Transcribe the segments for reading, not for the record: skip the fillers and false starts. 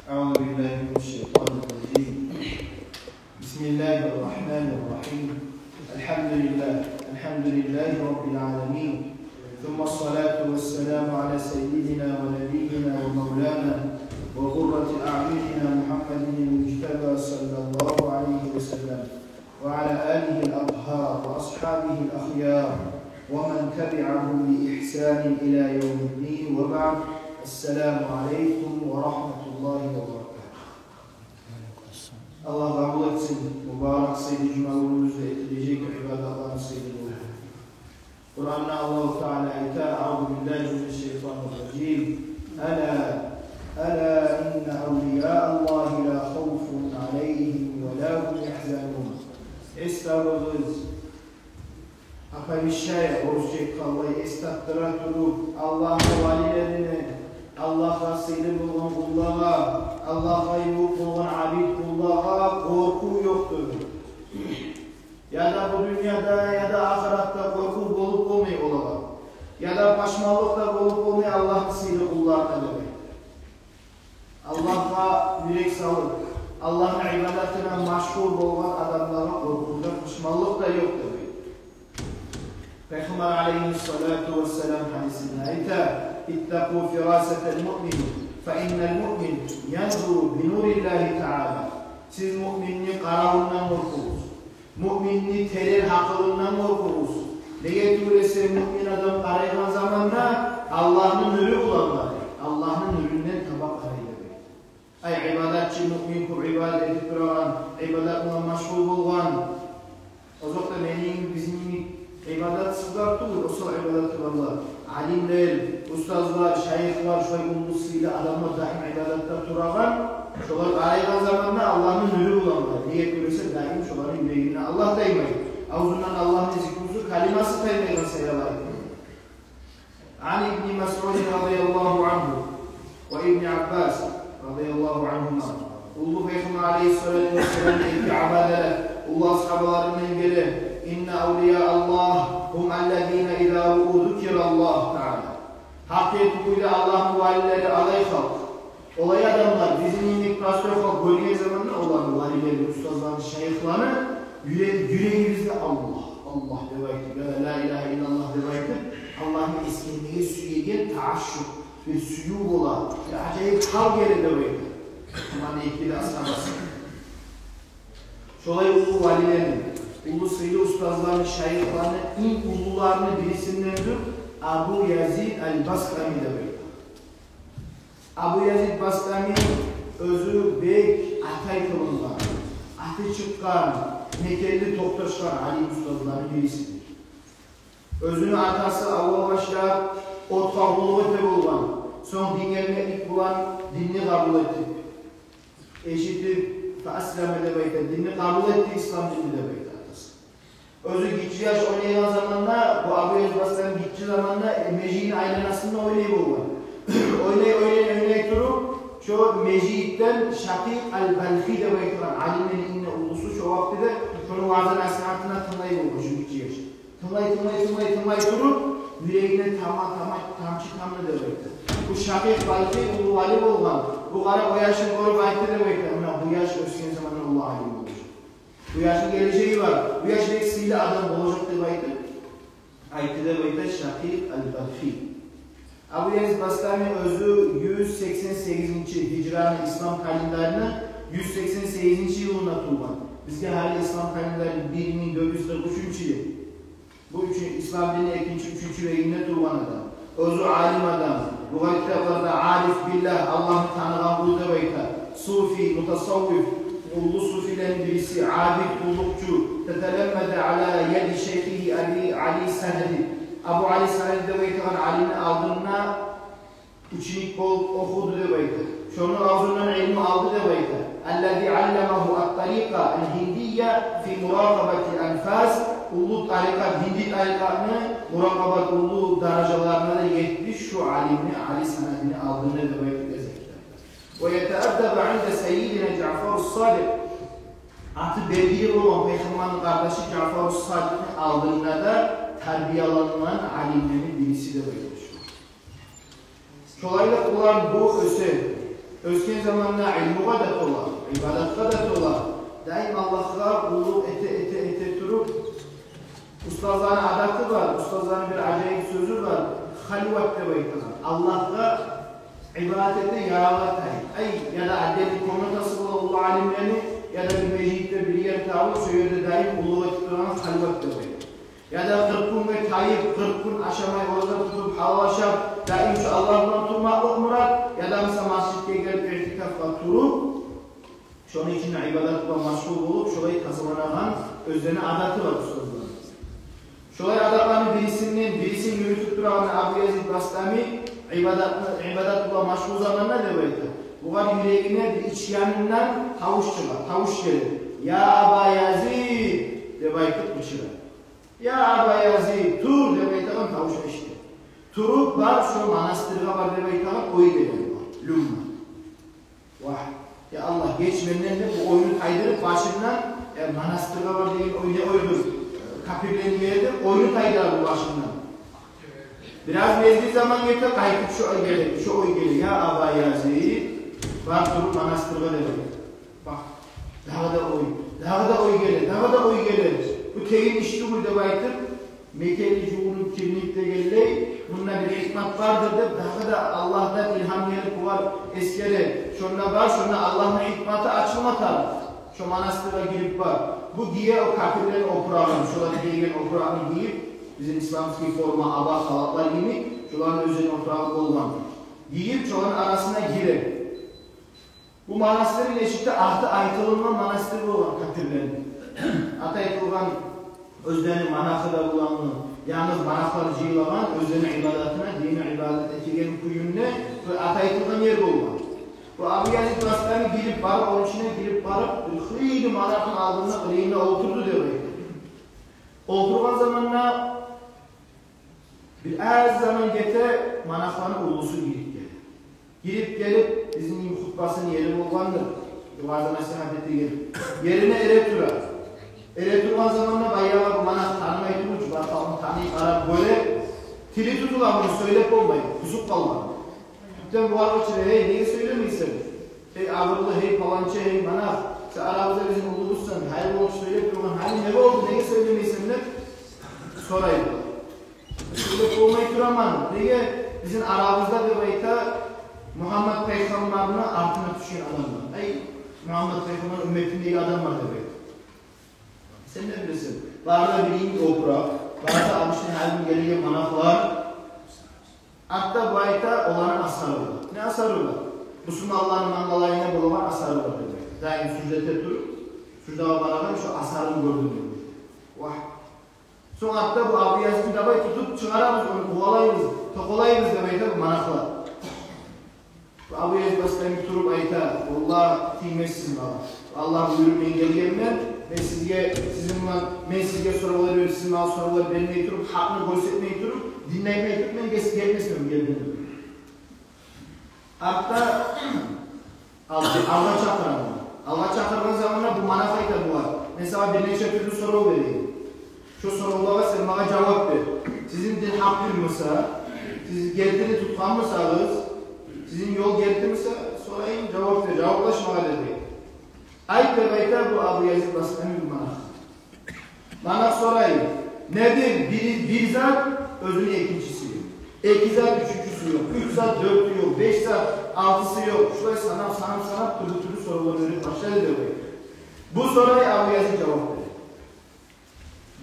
أعوذ بالله من الشيطان الرجيم. بسم الله الرحمن الرحيم. الحمد لله رب العالمين. ثم الصلاة والسلام على سيدنا ونبينا ومولانا وقرة أعيننا محمد المجتبى صلى الله عليه وسلم وعلى آله الأطهار وأصحابه الأخيار ومن تبعهم بإحسان إلى يوم الدين وبعد. السلام عليكم ورحمة الله وبركاته. Allah kabul etsin. Mübarek Seyyid-i Cumhurumuzda etkileyecek ibadatlarını seyrediyor. Kur'an'da Allah-u Teala ita "Euzu billahi mineşşeytanirracim. Ela inne evliyâ'allâhi la havfun aleyhim ve la hum yahzanun." Estağfurullah. Apayişaya oruççek kallayı estattırır durup Allah'ın valilerini Allah'a seyri bulun kullağa, Allah'a yuvuk bulun abid kullağa korku yoktur. Ya da bu dünyada ya da ahirette korku bulup olmayı olağa. Ya da paşmalıkta bulup olmayı Allah'ın seyri kullarına demek. Allah'a yürek salıp, Allah'ın ibadetine maşgul olan adamlara korkuda paşmalık da yok demek. Peygamber aleyhissalatu vesselam hadisinde ita ittaqu firasetel mu'min fe innel mu'min yanzuru bi nurillahi ta'ala. Siz müminni karavundan korkunuz. Müminni terör hakkından korkunuz. Neye türese mümin adam karayılan zamanda Allah'ın nürü bulanlar. Allah'ın nüründen tabak arayla. Ay ibadetçi mümin ku ibadet edip duran, ibadetine maşgul bulgan. O zaman benim bizim ibadet sızlar tuğur, o sonra ibadet tuğurlar. Alimler, ustazlar, şeyhler, şöyle ulusuyla adamlar daim ibadette turagan, şolar arayılan zamanla Allah'ın nürü bulanlar. Niyet görürse daim şoların yüreğine Allah daymayın. Ağzından Allah'ın zikrusu, kaliması daymayın sayılar. An İbni Mes'ud radıyallahu anhu ve İbni Abbas radıyallahu anhuma. Ulu Peygamber aleyhissalatu vesselam iki abadeler, Allah ashabalarının biri. İnne evliyâ'allâh hum ellezîne idâ ru'û zükirallâh Teala. Hakikatıyla Allah'ın valileri alay halk. Olay adamlar, bizim iyilik pastör halk bölge zamanında olan valileri, ustazları, şeyhleri yüreğimizde Allah devayeti, la ilahe illallah devayeti, Allah'ın ismini süyegen taaşşuk ve suyu olan, acayip hal yerinde devayeti. Aman ikili ashabası. Şolay ulu valilerin, ulu sayılı ustazlarını, şeyhlerini, ilk ulularını birisindendir. Abu Yazid el-Bastami devayeti. Abu Yazid Bastami özü bek atay kılınlar. Atı çıkan, nekelli toptaşlar Ali ustazlarının birisidir. Özünü atası avval başlar, otfağlılığı teb olan, son dingelmeklik bulan dinini kabul etti. Eşittir, fe-aslame deveyte, dinini kabul etti, İslam dinini deveyte atası. Özü gitçi yaş oynayan zamanla, bu Abu Yazid Bastami gitçi zamanla meciğin aylanasında oynayıp olan. Oynayıp durup, şu meciyitten Şakîk el-Belhi deveyte olan, Ali'nin inne ulusu şu vakti de şunun vaazı nasihatına tınlayıp olmuş şu gitçi yaş. Tınlayıp durup, yüreğine tamçı deveyte. Bu Şakîk Belhi ulu valib olgan. Bu kara o yaşın koru baytı deveyte. Bu yaş ösken zamanı Allah alim olmuş. Bu yaşın geleceği var. Bu yaşın eksiyle adam olacak deveyte. Aytı deveyte Şakîk el-Belhi. Abu Yazid Bastami özü 188. Hicrani İslam kalendarını 188. yılında tuğban. Bizde hali İslam kalendarı 1443. yıl. Bu İslam dini 2. ve yine tuğban adam. Özü alim adam. Bu kitaplarda arif billah, Allah'ı tanıgan bu deveyta. Sufi, mutasavvif, ulu sufilerin birisi, abid, kullukçu. Tetelemmede ala yedi şeyhihi Ali Sanedi. Abu Ali Sanedi deveyte Ali'nin aldığına uçinik bol okudu deveyte. Şunun ağzından ilmi aldı deveyte. Ellezî allemahu at-tarîka el-hindiyye fi murakabati enfaz. Ulu tarikat, hindi tarikatını murakabat ulu derecelerine de yetmiş şu alimini, Ali Sanedi'ni aldığını deveyte ezekler. Ve yeteaddebe inde seyyidine Cafer-us Sadik. Artık belgili olan Peygamber'in kardeşi Cafer-us Sadik'in aldığında da terbiyalanan alimlerin birisi de böyle. Şolayla olan bu öse Özken zamanla ilmuğa da tola, ibadatka da tola. Daim Allah'a kulluk ete durup, ustazların adatı var, ustazların bir acayip sözü var. Halvat de baytılar. Allah'a ibadette yaralatay. Ay ya da adeli komutası olan alimlerini ya da bir meclitte bir yer tavuk söyledi daim kulluğa tutulan halvat de baytılar. Ya da 40 gün ve tayyip, 40 gün aşamayı orada tutup havaşap, daim şu Allah'tan tutmaklık murat, ya da mesela masjidde gelip irtikafla turup, şunun için ibadetle maşgul olup, şurayı kazananahan özlerine adatı var ustazların. Şurayı adatlarını birisinin yürütüp duran Abu Yazid Bastami, ibadetle maşgul zamanına da böyle. Bu kadar yüreğine bir iç yanından tavuş gelir. Ya Aba Yazid, de baytıp bıçırar. Ya Aba Yazid, tur de baytıkan tavuş işte. Turup var şu manastırga var de baytıkan oy geliyor. Lumma. Vah. Ya Allah geçmenden de bu oyunu kaydırıp başından manastırga var diye oyunu oydur. Kapirlerin yerde oyunu kaydırır bu başından. Biraz mezdi zaman geçer kayıp şu oy gelir. Ya Aba Yazid, var turup manastırga de baytıkan. Bak. Daha da oy gelir. Bu teyin işi burada baytıp Mekeli Cuğul'un kimlikte geldi. Bunda bir hikmet vardır da daha da Allah'tan ilham gelip var eskere. Şunla var, şunla Allah'ın hikmeti açılmatar. Şu manastıra girip var. Bu giye o kafirlerin oprağını, şuları giygen oprağını giyip bizim İslamski forma, aba, salatlar gibi şuların özünün oprağı olman. Giyip şuların arasına girer. Bu manastırın eşikte ahdı aytılınma manastırı olan kafirlerin. Ataytılgan özlerinin manakı da bulanlı, yalnız manakları cıyılaman, özlerinin ibadatına, dini ibadet etigen kuyunne ve ataytılgan yer olman. Bu Abu Yazid Bastami girip barıp, onun içine girip barıp, hıydı manakın aldığında kılığında oturdu demek. Oturgan zamanla bir az zaman gete manakların ulusu girip gelir. Girip gelip bizim hutbasının yeri olgandır. Yuvarda nasihatete gelip. Yerine eretura. Ereturman zamanında bayağı bu manak tanımayı durmuş. Bakalım tanıyıp arar böyle. Tili tutulan bunu söylep olmayın. Kusuk kalmayın. Tüpten bu araba içine hey neyi söylemeysen. Hey ağırlı, hey palanca, hey manak. Sen aramızda bizim olursan, hayır olmuş söylep durman. Hani ne oldu neyi söylemeysen de sorayım. Söylep olmayı duraman. Neye bizim aramızda bir bayta Muhammed Peygamber'ine altına düşen adamlar. Ey Muhammed Peygamber ümmetindeki adam var demek. Sen ne bilirsin? Barda bileyim opra, barda almışın her gün geliyor manaklar. Hatta bu ayette olan asarı var. Ne asarı var? Müslümanların mangalayına bulunan asarı var demek. Daim sücdete durup, sücdava beraber şu asarını gördüm demek. Vah! Sonra hatta bu Abu Yazid'i dabay tutup çıkaramız onu, kovalayımız, tokolayımız demek bu manaklar. Abu Yazid Bastami turup ayta, Allah tiymezsin bana. Allah buyurmayın gelgenden ve ben sizge sorular veriyorum, sizin bana sorular vermeyi turup, hakkını göstermeyi turup, dinlemeyi turup, ben gelmesmem gelgenden. Hatta Allah çakıran var. Allah çakıran zamanında bu manafayta bu var. Mesela bir neçe türlü soru vereyim. Şu sorulara sen bana cevap ver. Sizin din hakkın mısa, siz geldiğini tutkan mısınız? Sizin yol geldi mi sorayım, cevap ver, cevaplaşma dedi. Ayet ve baytar bu Abu Yazid Bastami bir manak. Manak sorayım, nedir? Bir zat, özünün ikincisi yok. İki zat, üçüncüsü yok. 3 zat, 4'ü yok. 5 zat, 6'sı yok. Şurayı sanat, türlü sorular verip başladı diyor. Bu soruya Abu Yazid cevap verir.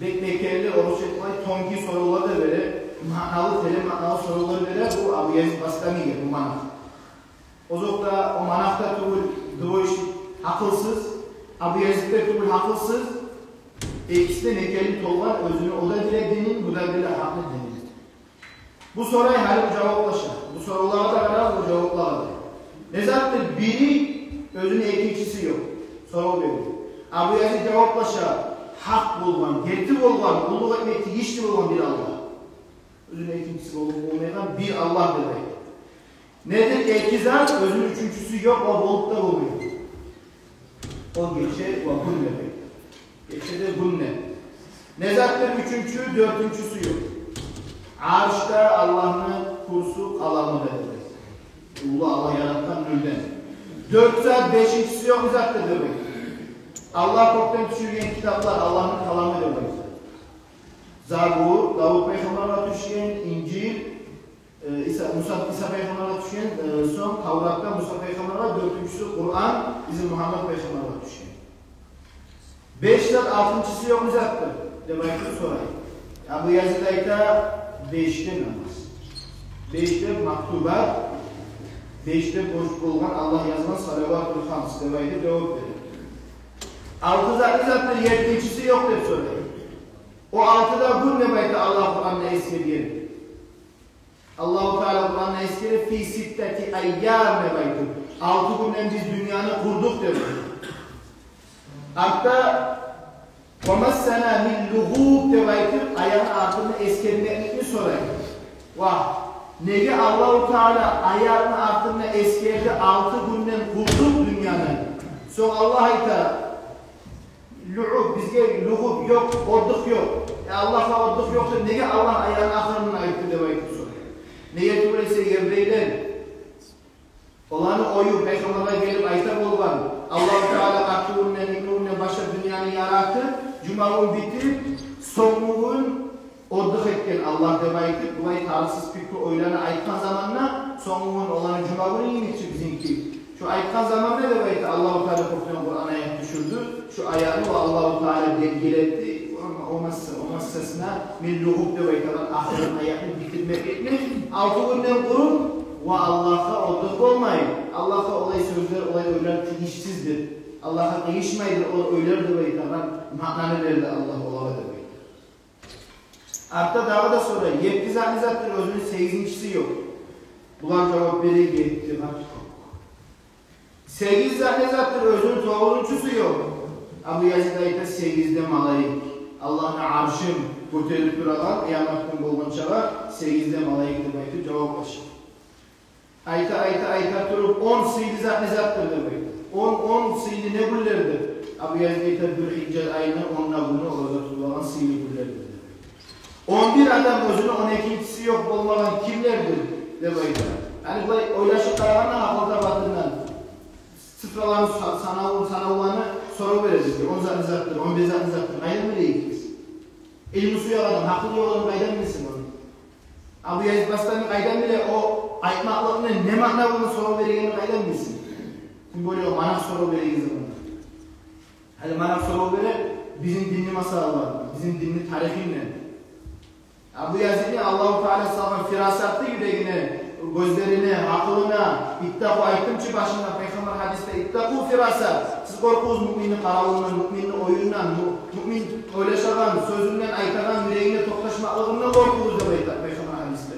Bekmekelli, oruç etmeyi, tonki sorular da verir. Manalı, manalı soruları verir. Bu Abu Yazid Bastami'ye, bu manak. O zaman o manakta duruş akılsız, Abu Yazid'de duruş akılsız, ikisi de nekelli tollar özünü o da bile dinin, bu da bile haklı dinin. Bu soruya halim cevaplaşır. Bu sorularda kadar bu cevaplar. Ne zaten biri özünün ikincisi yok. Soru veriyor. Abu Yazid cevaplaşır. Hak bulman, gerçek olman, kulluk etmekte işli olan bir Allah. Özünün ikincisi olmayan bir Allah demek. Nedir? İkizat, özünün üçüncüsü yok, o bolup da oluyor. O geçe ve gun demek. Geçe de gun ne? Nezattır üçüncü, dördüncüsü yok. Arşta Allah'ın kursu kalamı demek. Ulu Allah yaratan nülden. 4 saat 5'incisi yok uzaktır demek. Allah korktan düşürgen kitaplar Allah'ın kalamı demek. Zabur, Davud Peygamber'e düşen, İncil, İsa Peygamber'e düşen, son Tavrat'ta Musa Peygamber'e, 4'üncüsü Kur'an, bizim Muhammed Peygamber'e düşen. 5 saat 6'ncısı yok uzaktır demektir sorayım. Abu Yazid ayta 5'te namaz. 5'te maktubat, 5'te boş bulgan Allah yazman salavat-ül hams demektir cevap verir. 6 zaten 7'incisi yok der sorayım. O 6'da gün demektir Allah Kur'an'la eskiriyor. Allah-u Teala Kur'an'la eskiriyor. Fi sitteti ayyam demektir. 6 günden biz dünyanı kurduk demektir. Hatta وَمَسَّنَا مِنْ لُغُوبْ demektir. Ayağın altını eskermeklik mi sorayım? Vah! Nege Allah-u Teala ayağın altını eskerdi 6 günden kurduk dünyanı. Sonra Allah ayta lu'ub bizge lu'ub yok, orduk yok. Allah'a orduk yoksa nege Allah ayağın ahırını ayıttı demektir sorayım. Nege tuğraysa Gebrey'den olanı oyu Peygamber'e gelip ayta bulgan Allah-u Teala akılınla niknunla başa dünyanı yarattı. Cuma'nın bitip sonluğun orduk etken Allah demektir. Bu tarihsiz fikri oylarına aytkan zamanla sonluğun olanı Cuma'nın yeniçi bizimki. Şu aytkan zamanla demektir Allah-u Teala Kur'an ayet düşürdü. Şu ayağını o Allah-u Teala belgeletti. O masasına milluhub demektir. Ahirın ayetini bitirmek etmek. 6 günden kurun ve Allah'a orduk olmayın. Allah'a olay sözler, olay oylar değişsizdir. Allah'a değişmeydir, o öyler demektir. Maknanı verdi Allah olava demektir. Hatta daha da sonra 7 zattır özünün 8'incisi yok. Bulan cevap verir 7 yok. 8 zattır özünün 9'uncusu yok. Abu Yazid ayette 8'de malayık. Allah'ın arşın kurtarıp duralar, kıyametten bulgunçalar 8'de malayık demektir. Cevap başı. Ayta durup 10 sıydı zattır demektir. 10 sıydı ne güllerdir? Abu Yazid ayette Zülhicce ayına 10'la bunu olacak tutulan sıydı güllerdir. 11 adam özünü 12'si yok olmadan kimlerdir? Demektir. Yani bu oylaşık kararına akılda batından sıfırların sanavlarını soru verirdir. 10 zattır, 11 zattır. Kaydan mı değiliz? İlmi suya adam, haklı yolun kaydan mısın onu? Abu Yazid Bastami kaydan bile o aytmaklarına ne makna bunu soru vereceğini kaydan mısın? Şimdi böyle o manak soru vereceğiz bunu. Hadi manak soru verir, bizim dinli masal var, bizim dinli tarifinle. Abu Yazid'in Allah-u Teala sağlam firasattı yüreğine, gözlerine, aklına, ittaqu aytımçı başında Peygamber hadiste ittaqu firasat. Siz korkuğuz müminin karavundan, müminin oyundan, mümin oylaşadan, sözünden, aytadan yüreğine toklaşmaklığından korkuğuz demektir Peygamber hadiste.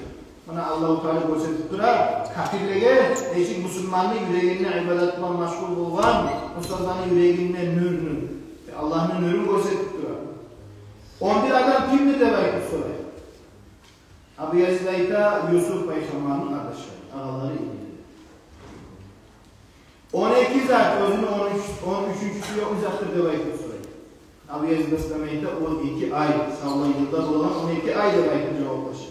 Bana Allah-u Teala gösterip durar, kafirlere, değişik Müslümanlı yüreğine ibadetle meşgul bulgan, Müslümanlı yüreğine nürünü, Allah'ın nürünü gösterip durar. 11 adam kimdir demektir soruyor. Abu Yazid ayta Yusuf Peygamber'in kardeşleri, ağaları ilgili. 12 zat özünü 13. yok uzaktır demektir soruyor. Abu Yazid ayta 12 ay, sağlam yılda olan 12 ay demektir cevaplaşır.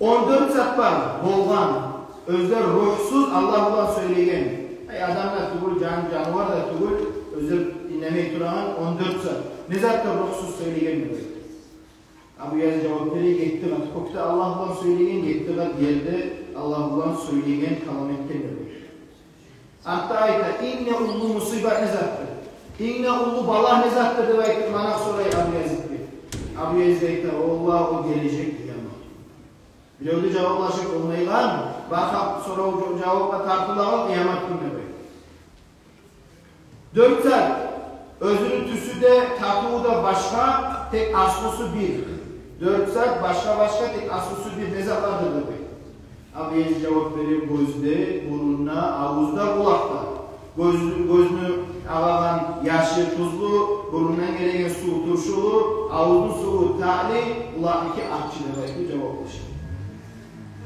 14 zat var, bolgan, özler ruhsuz Allah'tan söyleyen. Adamlar tugul, canavar da tugul, özler dinlemeyi duran 14 zat. Ne zaten ruhsuz söyleyen demektir. Abu Yazid cevap veriyor, gitti kat. Kokta Allah'tan söyleyen, gitti kat yerde Allah'tan söyleyen kalametten demektir. Hatta ayta, inne ullu musibet ne zattır? İnne ullu balah ne zattır demektir. Bana sorayım Abu Yazid Bey. Abu Yazid ayta, Allah o gelecek diyemem. Biliyordu cevaplaşık olmayı var mı? Bakıp soru cevapla tartılamak kıyamet günü demek. 4 saat. Özünün tüsü de, tatuğu da başka, tek aslısı bir. 4 saat başka tek aslısı bir ne zamandır demek. Abu Yazid cevap veriyor gözde, burunna, ağızda, kulakta. Gözünü ağalan yaşı tuzlu, burundan gelen su turşulu, ağızlı su tali, kulağındaki akçı demek cevaplaşır.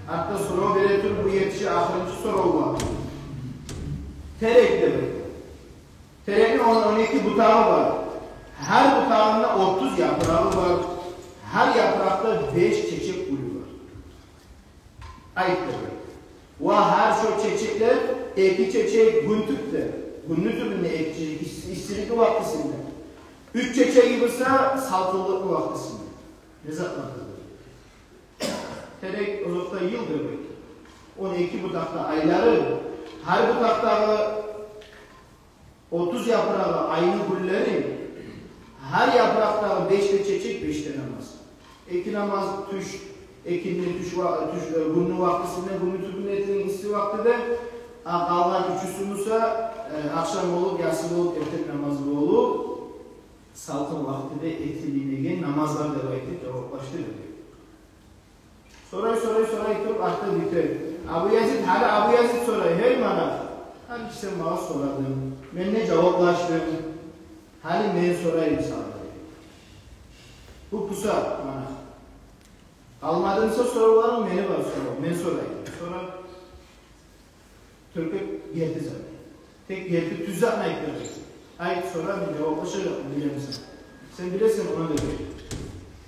Hatta soru veretir bu yetişi ahırıncı soru var. Terek demek. Terekin 12 butağı var. Her butağında 30 yaprağı var. Her yaprakta 5 çiçek gülü var. Ayet demek. Ve her şu çiçekler iki çeçek güntükte. Güntükte iki çeçek işçilikli vaktisinde. 3 çeçeği bulsa saltılıklı vaktisinde. Ne zaman? Terek uzakta yıl demek. 12 budakta ayları, her budakta 30 yaprağı aynı gülleri, her yaprakta 5 çeçek 5 namaz. Eki namaz tuş, ekinin tuş günlü vaktisinde, günlü tübünetinin isti vakti de kalan üçüsünüse akşam olup, yasıl olup, ertek namazı olup, saltın vakti de etiliğine namazlar devam edip cevaplaştırıyor. Soray tutup artık biter. Abu Yazid, hala Abu Yazid soray, hey bana. Hani işte bana soradım, ben ne cevaplaştım, hani ben sorayım sana. Bu pusa bana. Almadımsa sorularım beni var soru, ben sorayım. Sonra Türk'e geldi zaten. Tek geldi tüzak ne eklemek. Ayet sorar mı cevaplaşacak mı bilir misin? Sen bilirsin ona göre.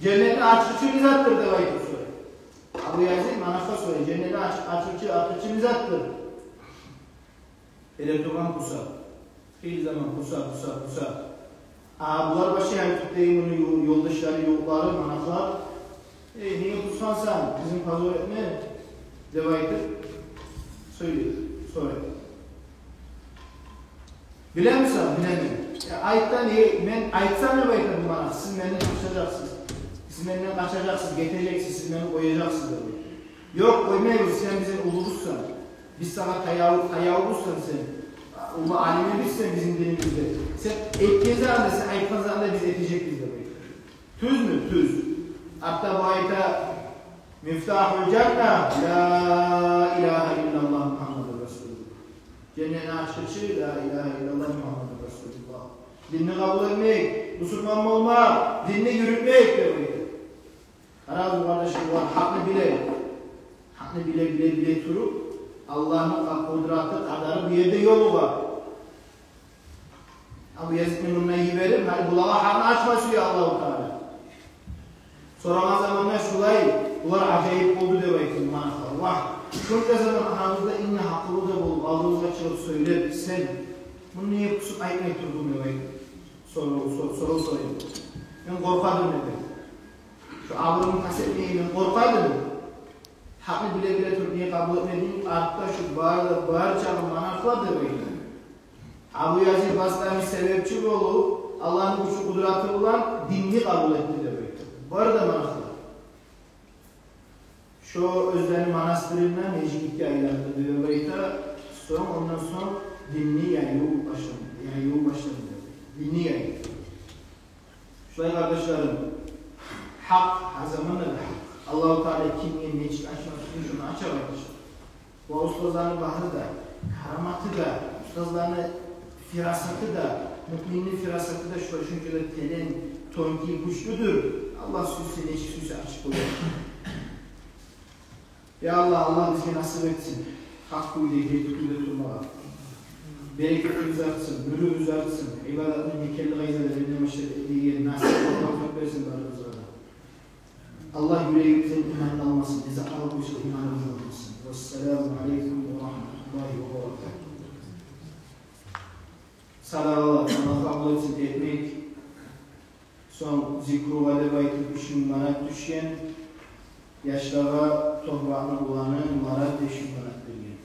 Cennetin açıkçı bizattır da ayet sorar. Abu Yazid manafta soruyor. Cennetin açıkçı bizattır. Elektroman pusa. Fiil zaman pusa. Bunlar başı yani Türk'teyim bunu yoldaşları, yolları, manaflar. Niye pusman sen? Bizim pazar etme. Devaydır. Söylüyor. Sonra. Bilen misin? Bilemiyorum. Ayettan ben ayetsan ne bayıdır bu manaf? Siz benden kaçacaksınız. Siz benden kaçacaksınız, getireceksiniz, siz beni koyacaksınız. Yok koymayız, sen bizim ululuzsan. Biz sana tayavuzsan sen. Allah alemi bilsen bizim dilimizde. Sen ettiğin zaman da sen ayettan zaman da biz etecek biz de. Tüz mü? Tüz. Hatta bu ayete Miftahul Cennet La ilahe illallah Muhammedur Resulullah. Cennetin açıkçı La ilahe illallah Muhammedur Resulullah. Dinini kabul etmek, Müslüman mı olmak, dinini yürütmek demek. Arazı kardeşim var, hakkını bile turup Allah'ın kudratı kadarı bir yerde yolu var. Abu Yazid'in bununla iyi verir, hani bulağa hakkını açmasıyor ya Allah-u Teala. Sonradan zamanlar şulay, bunlar acayip oldu demek manaflar. Vah, şunca zaman aramızda inne haklı da bulup, aldığımızda çıkıp söyler, sen bunu niye kusup ayetmek durdun demek. Soru sorayım. Ben korkardım dedim. Şu avlumun kasetmeyi ben korkardım. Hakkı bile turup niye kabul etmediğim artta şu bağır çağın manaflar demek. Abu Yazid Bastami sebepçi olup, Allah'ın güçlü kudratı olan dinini kabul etti demek. Bu arada manastır. Şu Özlem Manastırı'ndan Neciklik'te aylardı diyor Beyta. Ondan sonra dinli yani yol başladı. Dinli yani. Şuraya kardeşlerim, hak, her zaman da hak. Allah-u Teala kimliğin ne çıkartmak için şunu açar arkadaşlar. Bu ustazların bahrı da, karamatı da, ustazların firasatı da, müminin firasatı da şu çünkü de telen, tonki güçlüdür. Allah süsü, neşik süsü açık olur. Ya Allah bize nasip etsin. Hakkıyla, gedikliyle durmalar. Bereketimizi artsın, nurumuzu artsın. İbadetini mekelli gayzelerine meşredetliği yeri nasip olmak versin barımızda. Allah yüreğimizin imanını almasın. Bize alıp imanımızı almasın. Vesselamu aleyküm ve rahmetullahi ve berekatuhu. Salavat, Allah kabul etsin etmek. Son zikru ve debaytı düşün manat düşen. Yaşlara toprağına bulanı marat deşin manat vergen.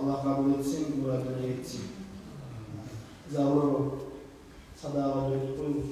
Allah kabul etsin, muradına yetsin. Zavru, sadağa dört koyun.